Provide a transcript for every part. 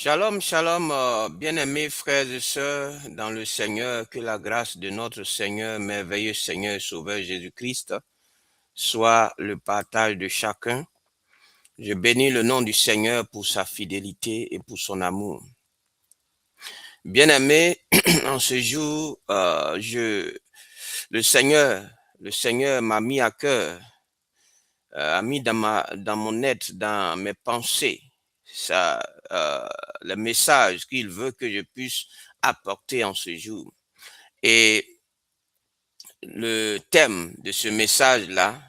Shalom, shalom, bien-aimés frères et sœurs dans le Seigneur, que la grâce de notre Seigneur, merveilleux Seigneur et Sauveur Jésus-Christ, soit le partage de chacun. Je bénis le nom du Seigneur pour sa fidélité et pour son amour. Bien-aimés, en ce jour, le Seigneur m'a mis à cœur, a mis dans mon être, dans mes pensées, ça, le message qu'il veut que je puisse apporter en ce jour. Et le thème de ce message-là,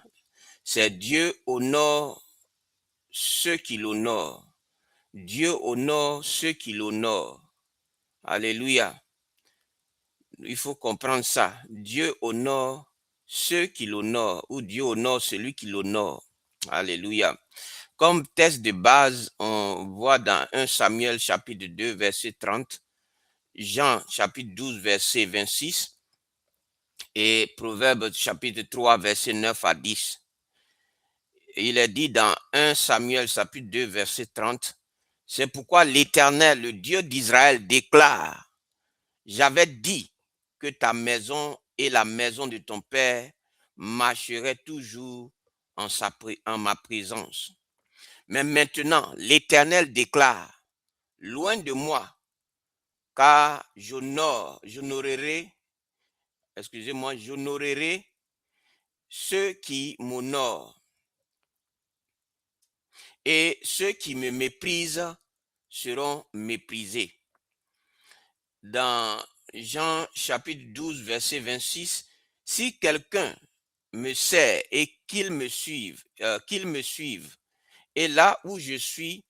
c'est Dieu honore ceux qui l'honorent. Dieu honore ceux qui l'honorent. Alléluia. Il faut comprendre ça. Dieu honore ceux qui l'honorent, ou Dieu honore celui qui l'honore. Alléluia. Comme texte de base, on voit dans 1 Samuel chapitre 2, verset 30, Jean chapitre 12, verset 26 et Proverbes chapitre 3, verset 9 à 10. Il est dit dans 1 Samuel chapitre 2, verset 30, c'est pourquoi l'Éternel, le Dieu d'Israël, déclare, j'avais dit que ta maison et la maison de ton père marcheraient toujours en ma présence. Mais maintenant, l'Éternel déclare, loin de moi, car j'honorerai ceux qui m'honorent, et ceux qui me méprisent seront méprisés. Dans Jean chapitre 12, verset 26, si quelqu'un me sert et qu'il me suive, et là où je suis,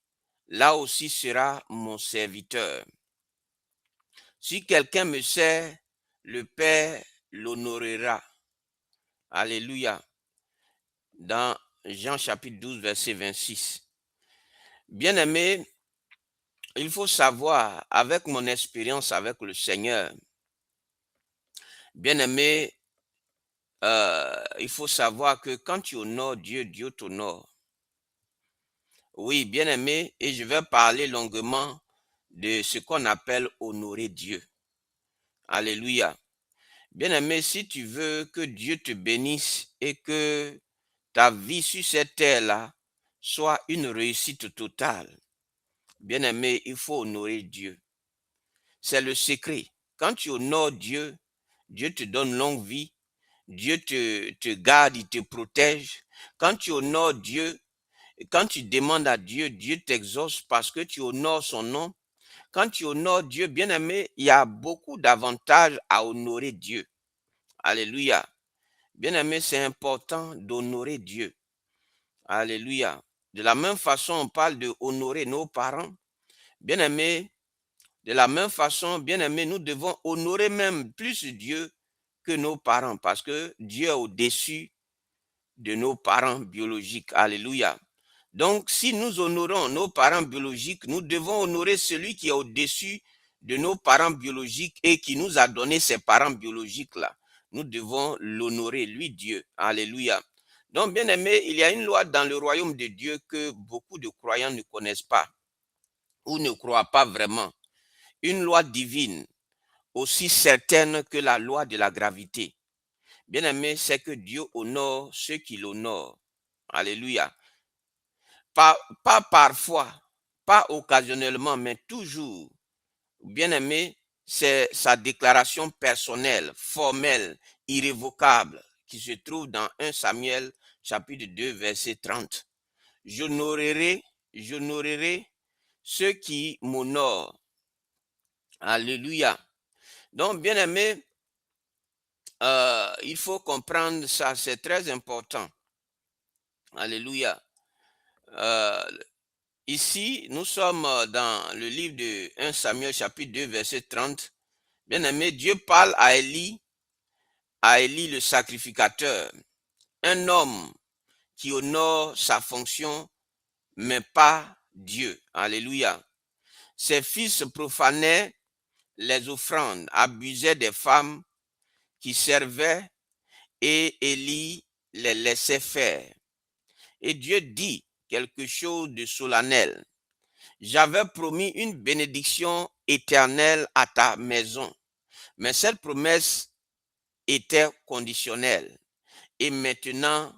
là aussi sera mon serviteur. Si quelqu'un me sert, le Père l'honorera. Alléluia. Dans Jean chapitre 12, verset 26. Bien-aimé, il faut savoir, avec mon expérience avec le Seigneur, bien-aimé, il faut savoir que quand tu honores Dieu, Dieu t'honore. Oui, bien-aimé, et je vais parler longuement de ce qu'on appelle honorer Dieu. Alléluia. Bien-aimé, si tu veux que Dieu te bénisse et que ta vie sur cette terre-là soit une réussite totale, bien-aimé, il faut honorer Dieu. C'est le secret. Quand tu honores Dieu, Dieu te donne longue vie, Dieu te garde, il te protège. Quand tu honores Dieu, quand tu demandes à Dieu, Dieu t'exauce parce que tu honores son nom. Quand tu honores Dieu, bien-aimé, il y a beaucoup d'avantages à honorer Dieu. Alléluia. Bien-aimé, c'est important d'honorer Dieu. Alléluia. De la même façon, on parle de honorer nos parents. Bien-aimé, de la même façon, bien-aimé, nous devons honorer même plus Dieu que nos parents parce que Dieu est au-dessus de nos parents biologiques. Alléluia. Donc, si nous honorons nos parents biologiques, nous devons honorer celui qui est au-dessus de nos parents biologiques et qui nous a donné ces parents biologiques-là. Nous devons l'honorer, lui Dieu. Alléluia. Donc, bien aimé, il y a une loi dans le royaume de Dieu que beaucoup de croyants ne connaissent pas ou ne croient pas vraiment. Une loi divine, aussi certaine que la loi de la gravité. Bien aimé, c'est que Dieu honore ceux qui l'honorent. Alléluia. Pas parfois, pas occasionnellement, mais toujours. Bien aimé, c'est sa déclaration personnelle, formelle, irrévocable, qui se trouve dans 1 Samuel chapitre 2, verset 30. J'honorerai ceux qui m'honorent. Alléluia. Donc, bien aimé, il faut comprendre ça, c'est très important. Alléluia. Euh, Ici, nous sommes dans le livre de 1 Samuel chapitre 2, verset 30. Bien-aimé, Dieu parle à Élie le sacrificateur, un homme qui honore sa fonction, mais pas Dieu. Alléluia. Ses fils profanaient les offrandes, abusaient des femmes qui servaient et Élie les laissait faire. Et Dieu dit quelque chose de solennel. j'avais promis une bénédiction éternelle à ta maison. Mais cette promesse était conditionnelle. Et maintenant,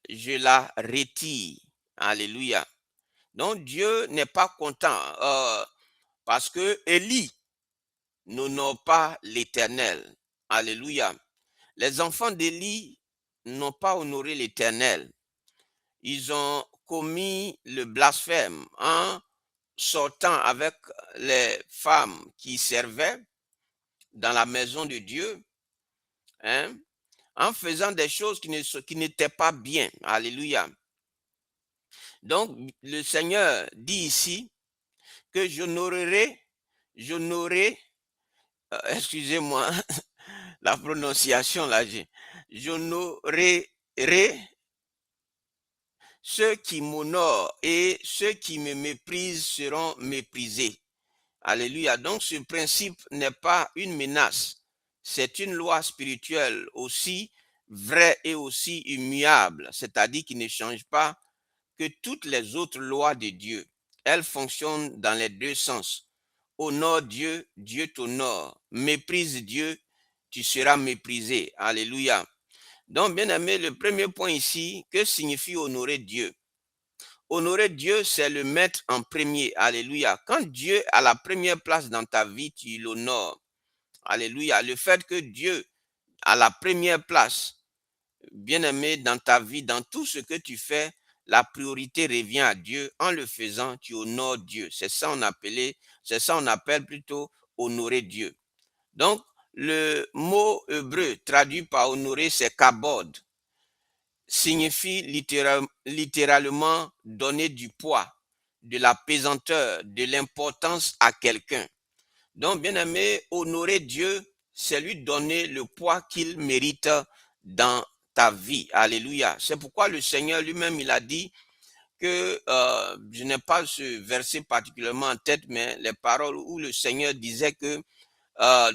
je la retire. Alléluia. Donc Dieu n'est pas content parce que Élie n'honore pas l'Éternel. Alléluia. Les enfants d'Élie n'ont pas honoré l'Éternel. Ils ont commis le blasphème en sortant avec les femmes qui servaient dans la maison de Dieu, hein, en faisant des choses qui n'étaient pas bien. Alléluia. Donc, le Seigneur dit ici que j'honorerai, excusez-moi, la prononciation là, j'honorerai ceux qui m'honorent et ceux qui me méprisent seront méprisés. Alléluia. Donc ce principe n'est pas une menace. C'est une loi spirituelle aussi vraie et aussi immuable, c'est-à-dire qui ne change pas que toutes les autres lois de Dieu. Elles fonctionnent dans les deux sens. Honore Dieu, Dieu t'honore. Méprise Dieu, tu seras méprisé. Alléluia. Donc, bien aimé, le premier point ici, que signifie honorer Dieu? Honorer Dieu, c'est le mettre en premier. Alléluia. Quand Dieu a la première place dans ta vie, tu l'honores. Alléluia. Le fait que Dieu a la première place, bien aimé, dans ta vie, dans tout ce que tu fais, la priorité revient à Dieu. En le faisant, tu honores Dieu. C'est ça on appelle plutôt honorer Dieu. Donc, le mot hébreu traduit par honorer, c'est kabod, signifie littéralement donner du poids, de la pesanteur, de l'importance à quelqu'un. Donc, bien aimé, honorer Dieu, c'est lui donner le poids qu'il mérite dans ta vie. Alléluia. C'est pourquoi le Seigneur lui-même, il a dit que, je n'ai pas ce verset particulièrement en tête, mais les paroles où le Seigneur disait que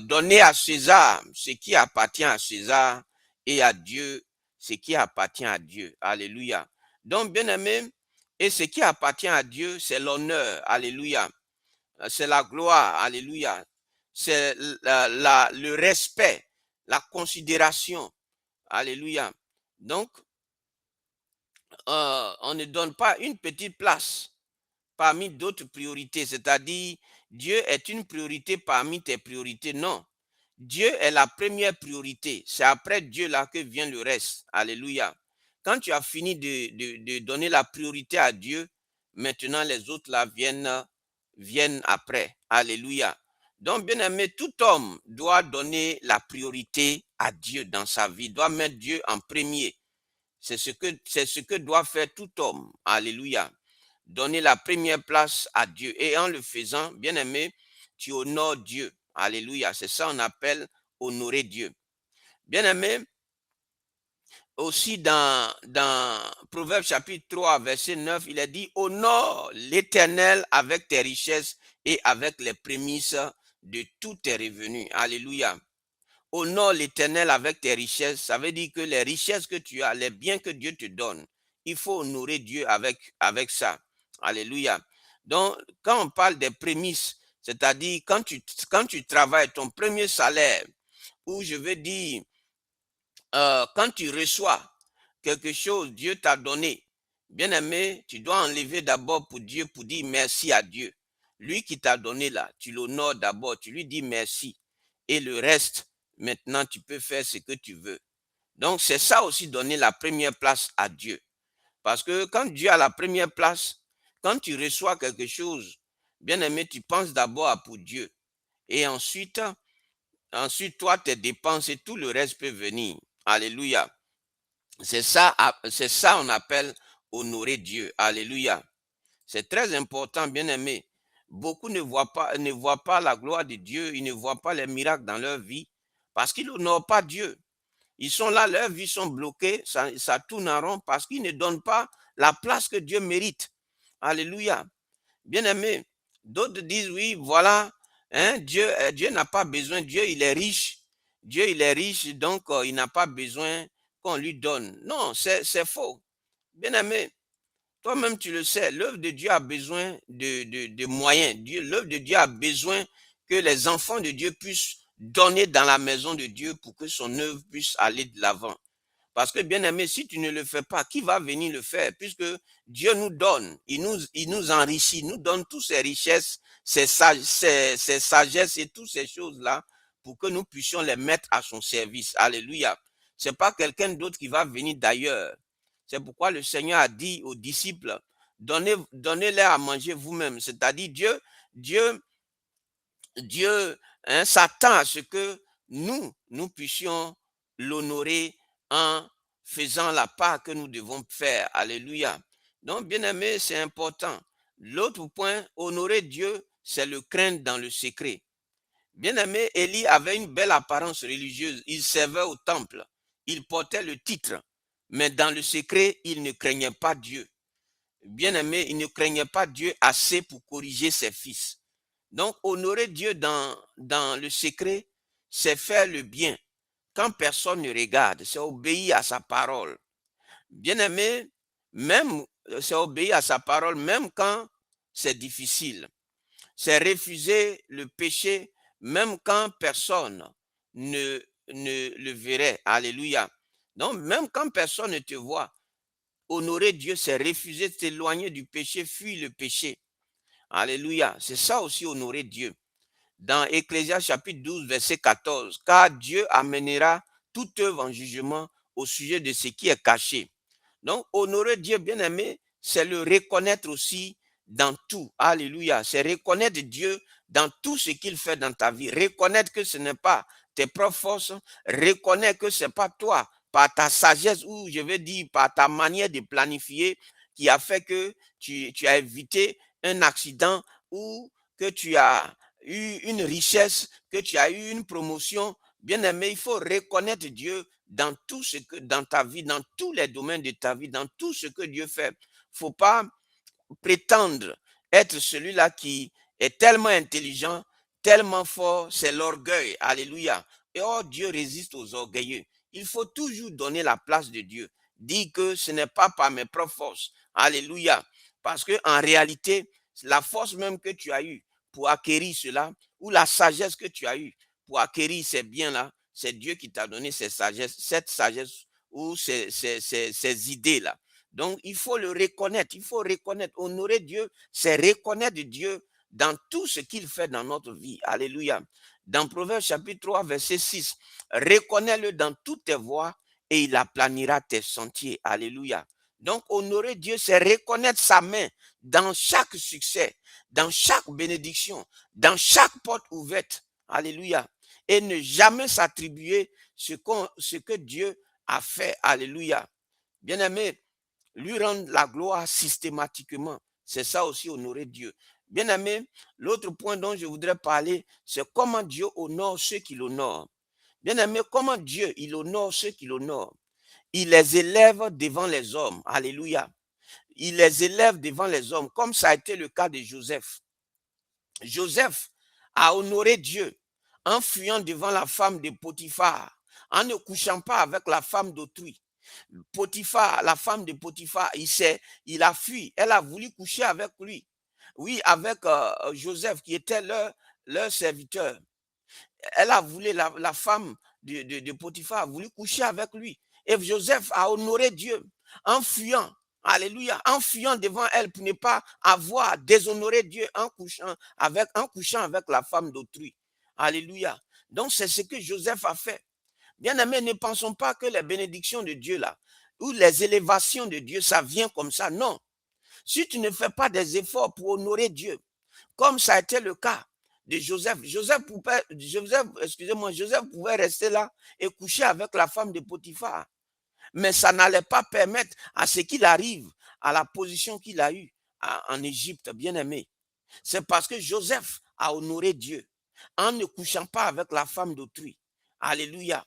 donner à César ce qui appartient à César et à Dieu ce qui appartient à Dieu. Alléluia. Donc, bien aimé, et ce qui appartient à Dieu, c'est l'honneur. Alléluia. C'est la gloire. Alléluia. C'est le respect, la considération. Alléluia. Donc, on ne donne pas une petite place parmi d'autres priorités, c'est-à-dire Dieu est une priorité parmi tes priorités. Non, Dieu est la première priorité. C'est après Dieu là que vient le reste. Alléluia. Quand tu as fini de donner la priorité à Dieu, maintenant les autres là viennent après. Alléluia. Donc, bien aimé, tout homme doit donner la priorité à Dieu dans sa vie, doit mettre Dieu en premier. C'est ce que doit faire tout homme. Alléluia. Donner la première place à Dieu. Et en le faisant, bien aimé, tu honores Dieu. Alléluia. C'est ça qu'on appelle honorer Dieu. Bien aimé, aussi dans Proverbe chapitre 3, verset 9, il est dit, honore l'Éternel avec tes richesses et avec les prémices de tous tes revenus. Alléluia. Honore l'Éternel avec tes richesses. Ça veut dire que les richesses que tu as, les biens que Dieu te donne, il faut honorer Dieu avec ça. Alléluia. Donc, quand on parle des prémices, c'est-à-dire quand tu travailles ton premier salaire, ou je veux dire, quand tu reçois quelque chose, Dieu t'a donné, bien aimé, tu dois enlever d'abord pour Dieu, pour dire merci à Dieu. Lui qui t'a donné là, tu l'honores d'abord, tu lui dis merci. Et le reste, maintenant, tu peux faire ce que tu veux. Donc, c'est ça aussi donner la première place à Dieu. Parce que quand Dieu a la première place, quand tu reçois quelque chose, bien aimé, tu penses d'abord pour Dieu. Et ensuite, toi, tes dépenses et tout le reste peut venir. Alléluia. C'est ça on appelle honorer Dieu. Alléluia. C'est très important, bien aimé. Beaucoup ne voient pas la gloire de Dieu, ils ne voient pas les miracles dans leur vie parce qu'ils n'honorent pas Dieu. Ils sont là, leurs vies sont bloquées, ça tourne en rond parce qu'ils ne donnent pas la place que Dieu mérite. Alléluia. Bien aimé, d'autres disent oui, voilà, hein, Dieu n'a pas besoin, Dieu il est riche. Dieu il est riche, donc il n'a pas besoin qu'on lui donne. Non, c'est faux. Bien aimé, Toi-même, tu le sais, l'œuvre de Dieu a besoin de moyens. L'œuvre de Dieu a besoin que les enfants de Dieu puissent donner dans la maison de Dieu pour que son œuvre puisse aller de l'avant. Parce que, bien aimé, si tu ne le fais pas, qui va venir le faire? Puisque Dieu nous donne, il nous enrichit, nous donne toutes ces richesses, ces sagesses et toutes ces choses-là pour que nous puissions les mettre à son service. Alléluia. C'est pas quelqu'un d'autre qui va venir d'ailleurs. C'est pourquoi le Seigneur a dit aux disciples, donnez-leur à manger vous-même. C'est-à-dire Dieu, Dieu s'attend à ce que nous puissions l'honorer en faisant la part que nous devons faire. Alléluia. Donc, bien aimé, c'est important. L'autre point, honorer Dieu, c'est le craindre dans le secret. Bien aimé, Élie avait une belle apparence religieuse. Il servait au temple. Il portait le titre. Mais dans le secret, il ne craignait pas Dieu. Bien aimé, il ne craignait pas Dieu assez pour corriger ses fils. Donc, honorer Dieu dans le secret, c'est faire le bien. Quand personne ne regarde, c'est obéir à sa parole. Bien aimé, même, c'est obéir à sa parole, même quand c'est difficile. C'est refuser le péché, même quand personne ne le verrait. Alléluia. Donc, même quand personne ne te voit, honorer Dieu, c'est refuser de t'éloigner du péché, fuir le péché. Alléluia. C'est ça aussi honorer Dieu. Dans Ecclésiaste chapitre 12, verset 14, car Dieu amènera toute œuvre en jugement au sujet de ce qui est caché. Donc, honorer Dieu, bien aimé, c'est le reconnaître aussi dans tout. Alléluia. C'est reconnaître Dieu dans tout ce qu'il fait dans ta vie. Reconnaître que ce n'est pas tes propres forces. Reconnaître que ce n'est pas toi, par ta sagesse ou je veux dire par ta manière de planifier qui a fait que tu as évité un accident ou que tu as eu une richesse, que tu as eu une promotion. Bien aimé, il faut reconnaître Dieu dans tout ce que, dans ta vie, dans tous les domaines de ta vie, dans tout ce que Dieu fait. Faut pas prétendre être celui-là qui est tellement intelligent, tellement fort, c'est l'orgueil. Alléluia. Et oh, Dieu résiste aux orgueilleux. Il faut toujours donner la place de Dieu. Dire que ce n'est pas par mes propres forces. Alléluia. Parce que en réalité, la force même que tu as eue pour acquérir cela, ou la sagesse que tu as eue pour acquérir ces biens-là, c'est Dieu qui t'a donné cette sagesse ou ces idées-là. Donc, il faut le reconnaître, il faut reconnaître. Honorer Dieu, c'est reconnaître Dieu dans tout ce qu'il fait dans notre vie. Alléluia. Dans Proverbe chapitre 3, verset 6, reconnais-le dans toutes tes voies et il aplanira tes sentiers. Alléluia. Donc, honorer Dieu, c'est reconnaître sa main dans chaque succès, dans chaque bénédiction, dans chaque porte ouverte. Alléluia. Et ne jamais s'attribuer ce que Dieu a fait. Alléluia. Bien-aimé, lui rendre la gloire systématiquement. C'est ça aussi honorer Dieu. Bien-aimé, l'autre point dont je voudrais parler, c'est comment Dieu honore ceux qui l'honorent. Bien-aimé, comment Dieu, il honore ceux qui l'honorent. Il les élève devant les hommes. Alléluia. Il les élève devant les hommes, comme ça a été le cas de Joseph. Joseph a honoré Dieu en fuyant devant la femme de Potiphar, en ne couchant pas avec la femme d'autrui. Potiphar, la femme de Potiphar, il a fui. Elle a voulu coucher avec lui. Oui, avec Joseph, qui était leur serviteur. Elle a voulu, la femme de Potiphar a voulu coucher avec lui. Et Joseph a honoré Dieu en fuyant. Alléluia, en fuyant devant elle pour ne pas avoir déshonoré Dieu en couchant avec la femme d'autrui. Alléluia. Donc c'est ce que Joseph a fait. Bien-aimés, ne pensons pas que les bénédictions de Dieu là, ou les élévations de Dieu, ça vient comme ça. Non. Si tu ne fais pas des efforts pour honorer Dieu, comme ça a été le cas de Joseph, Joseph pouvait rester là et coucher avec la femme de Potiphar. Mais ça n'allait pas permettre à ce qu'il arrive à la position qu'il a eue en Égypte, bien-aimé. C'est parce que Joseph a honoré Dieu en ne couchant pas avec la femme d'autrui. Alléluia.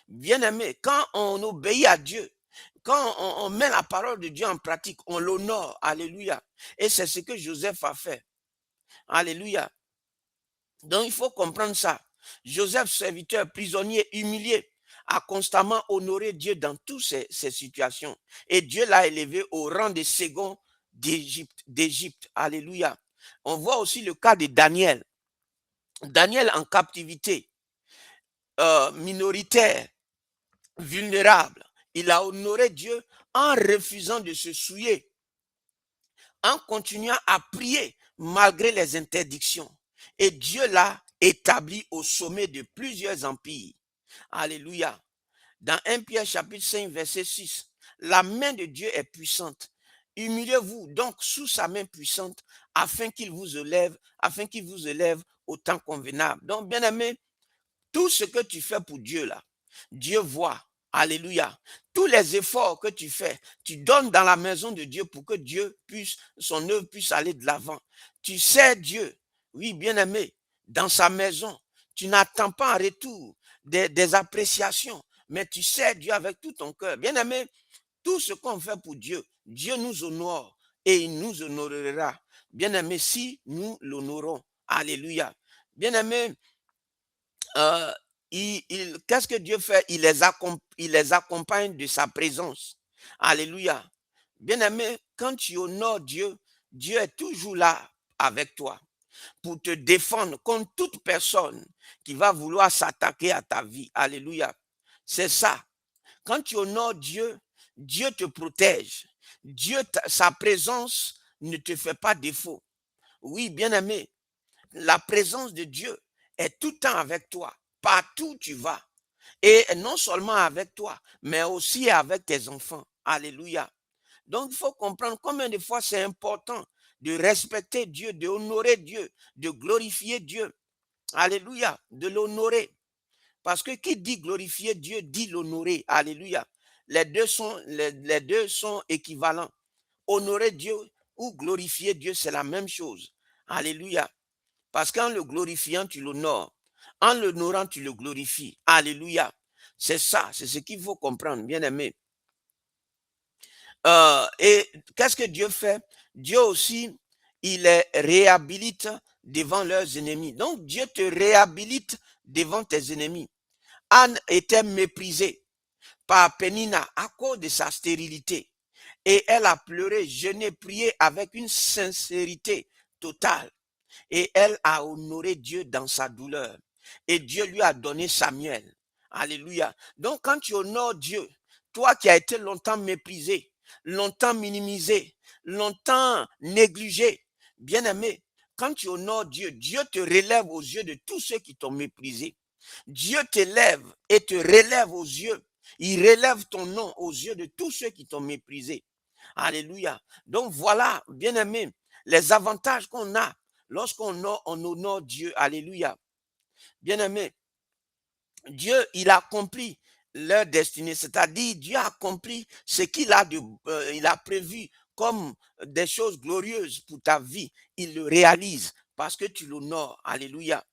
Bien-aimé, quand on obéit à Dieu, quand on met la parole de Dieu en pratique, on l'honore. Alléluia. Et c'est ce que Joseph a fait. Alléluia. Donc il faut comprendre ça. Joseph, serviteur, prisonnier, humilié, a constamment honoré Dieu dans toutes ces situations. Et Dieu l'a élevé au rang de second d'Égypte. Alléluia. On voit aussi le cas de Daniel. Daniel en captivité, minoritaire, vulnérable. Il a honoré Dieu en refusant de se souiller, en continuant à prier malgré les interdictions. Et Dieu l'a établi au sommet de plusieurs empires. Alléluia. Dans 1 Pierre chapitre 5, verset 6, la main de Dieu est puissante. Humiliez-vous donc sous sa main puissante afin qu'il vous élève au temps convenable. Donc, bien aimé, tout ce que tu fais pour Dieu là, Dieu voit. Alléluia. Tous les efforts que tu fais, tu donnes dans la maison de Dieu pour que Dieu puisse, son œuvre puisse aller de l'avant. Tu sais Dieu, oui, bien aimé, dans sa maison. Tu n'attends pas en retour des appréciations, mais tu sais Dieu avec tout ton cœur. Bien aimé, tout ce qu'on fait pour Dieu, Dieu nous honore et il nous honorera. Bien aimé, si nous l'honorons. Alléluia. Bien aimé, euh, qu'est-ce que Dieu fait? Il les accompagne de sa présence. Alléluia. Bien-aimé, quand tu honores Dieu, Dieu est toujours là avec toi pour te défendre contre toute personne qui va vouloir s'attaquer à ta vie. Alléluia. C'est ça. Quand tu honores Dieu, Dieu te protège. Dieu, sa présence ne te fait pas défaut. Oui, bien-aimé, la présence de Dieu est tout le temps avec toi. Partout où tu vas. Et non seulement avec toi, mais aussi avec tes enfants. Alléluia. Donc, il faut comprendre combien de fois c'est important de respecter Dieu, de honorer Dieu, de glorifier Dieu. Alléluia. De l'honorer. Parce que qui dit glorifier Dieu dit l'honorer. Alléluia. Les deux sont équivalents. Honorer Dieu ou glorifier Dieu, c'est la même chose. Alléluia. Parce qu'en le glorifiant, tu l'honores. En l'honorant, tu le glorifies. Alléluia. C'est ça, c'est ce qu'il faut comprendre, bien aimé. Et qu'est-ce que Dieu fait? Dieu aussi, il les réhabilite devant leurs ennemis. Donc Dieu te réhabilite devant tes ennemis. Anne était méprisée par Pénina à cause de sa stérilité. Et elle a pleuré, jeûné, prié avec une sincérité totale. Et elle a honoré Dieu dans sa douleur. Et Dieu lui a donné Samuel. Alléluia. Donc quand tu honores Dieu, toi qui as été longtemps méprisé, longtemps minimisé, longtemps négligé, bien-aimé, quand tu honores Dieu, Dieu te relève aux yeux de tous ceux qui t'ont méprisé. Dieu t'élève et te relève aux yeux. Il relève ton nom aux yeux de tous ceux qui t'ont méprisé. Alléluia. Donc voilà, bien-aimé, les avantages qu'on a lorsqu'on honore Dieu. Alléluia. Bien-aimé, Dieu, il a accompli leur destinée, c'est-à-dire Dieu a accompli ce qu'il a, il a prévu comme des choses glorieuses pour ta vie. Il le réalise parce que tu l'honores. Alléluia.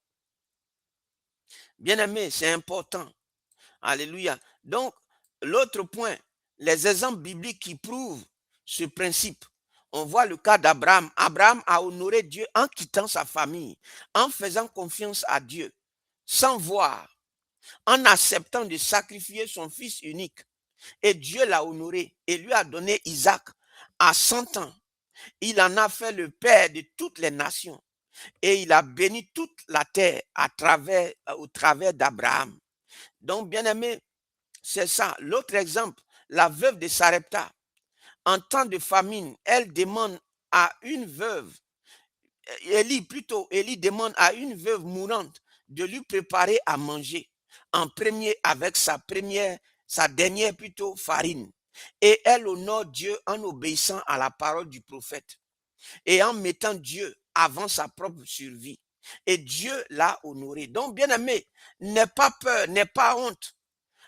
Bien-aimé, c'est important. Alléluia. Donc, l'autre point, les exemples bibliques qui prouvent ce principe. On voit le cas d'Abraham. Abraham a honoré Dieu en quittant sa famille, en faisant confiance à Dieu, sans voir, en acceptant de sacrifier son fils unique. Et Dieu l'a honoré et lui a donné Isaac à 100 ans. Il en a fait le père de toutes les nations. Et il a béni toute la terre au travers d'Abraham. Donc, bien aimé, c'est ça. L'autre exemple, la veuve de Sarepta. En temps de famine, elle demande à une veuve, Élie demande à une veuve mourante de lui préparer à manger. En premier avec sa dernière farine. Et elle honore Dieu en obéissant à la parole du prophète et en mettant Dieu avant sa propre survie. Et Dieu l'a honoré. Donc, bien aimé, n'aie pas peur, n'aie pas honte.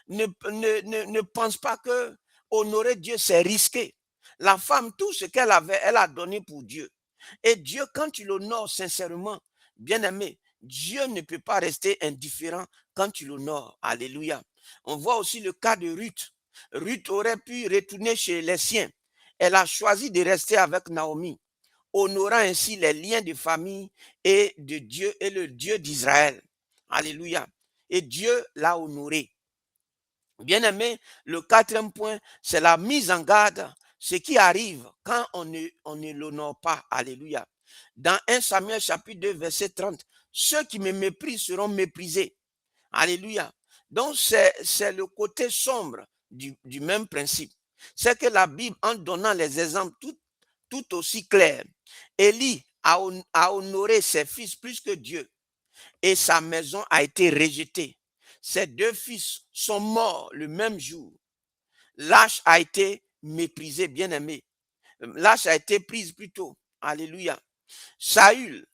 Ne pense pas que honorer Dieu, c'est risqué. La femme, tout ce qu'elle avait, elle a donné pour Dieu. Et Dieu, quand tu l'honores sincèrement, bien aimé, Dieu ne peut pas rester indifférent quand tu l'honores. Alléluia. On voit aussi le cas de Ruth. Ruth aurait pu retourner chez les siens. Elle a choisi de rester avec Naomi, honorant ainsi les liens de famille et de Dieu et le Dieu d'Israël. Alléluia. Et Dieu l'a honoré. Bien aimé, le quatrième point, c'est la mise en garde ce qui arrive quand on ne l'honore pas. Alléluia. Dans 1 Samuel chapitre 2, verset 30, ceux qui me méprisent seront méprisés. Alléluia. Donc, c'est le côté sombre du même principe. C'est que la Bible, en donnant les exemples tout aussi clairs, Élie a honoré ses fils plus que Dieu et sa maison a été rejetée. Ses deux fils sont morts le même jour. L'arche a été méprisée, bien-aimé. L'arche a été prise plutôt. Alléluia. Saül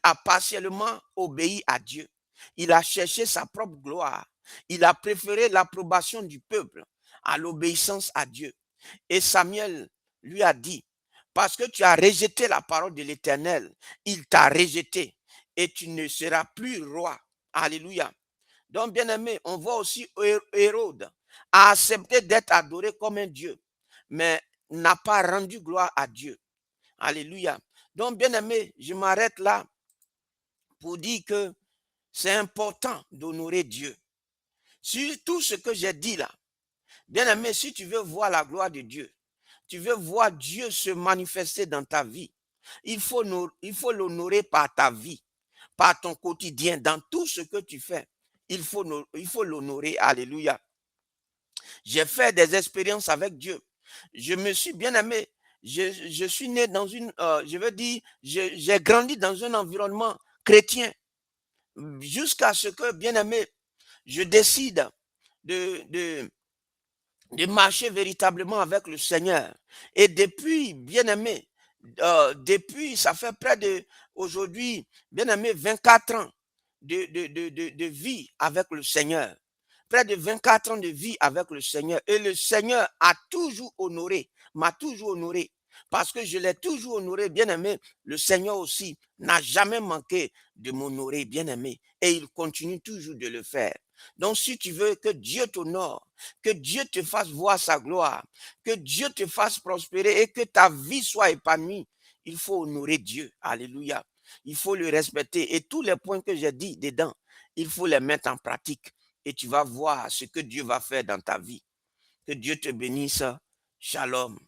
a partiellement obéi à Dieu. Il a cherché sa propre gloire. Il a préféré l'approbation du peuple à l'obéissance à Dieu. Et Samuel lui a dit, parce que tu as rejeté la parole de l'Éternel, il t'a rejeté et tu ne seras plus roi. Alléluia. Donc, bien aimé, on voit aussi Hérode a accepté d'être adoré comme un Dieu, mais n'a pas rendu gloire à Dieu. Alléluia. Donc, bien aimé, je m'arrête là pour dire que c'est important d'honorer Dieu. Sur tout ce que j'ai dit là, bien aimé, si tu veux voir la gloire de Dieu, tu veux voir Dieu se manifester dans ta vie, il faut l'honorer par ta vie, par ton quotidien, dans tout ce que tu fais. Il faut l'honorer. Alléluia. J'ai fait des expériences avec Dieu. Je me suis bien aimé. Je suis né dans je veux dire, j'ai grandi dans un environnement chrétien jusqu'à ce que, bien aimé, je décide de marcher véritablement avec le Seigneur. Et depuis, bien aimé, depuis, ça fait près de, aujourd'hui, bien aimé, 24 ans de vie avec le Seigneur. Près de 24 ans de vie avec le Seigneur. Et le Seigneur a toujours honoré, m'a toujours honoré. Parce que je l'ai toujours honoré, bien aimé. Le Seigneur aussi n'a jamais manqué de m'honorer, bien aimé. Et il continue toujours de le faire. Donc, si tu veux que Dieu t'honore, que Dieu te fasse voir sa gloire, que Dieu te fasse prospérer et que ta vie soit épanouie, il faut honorer Dieu. Alléluia. Il faut le respecter. Et tous les points que j'ai dit dedans, il faut les mettre en pratique. Et tu vas voir ce que Dieu va faire dans ta vie. Que Dieu te bénisse. Shalom.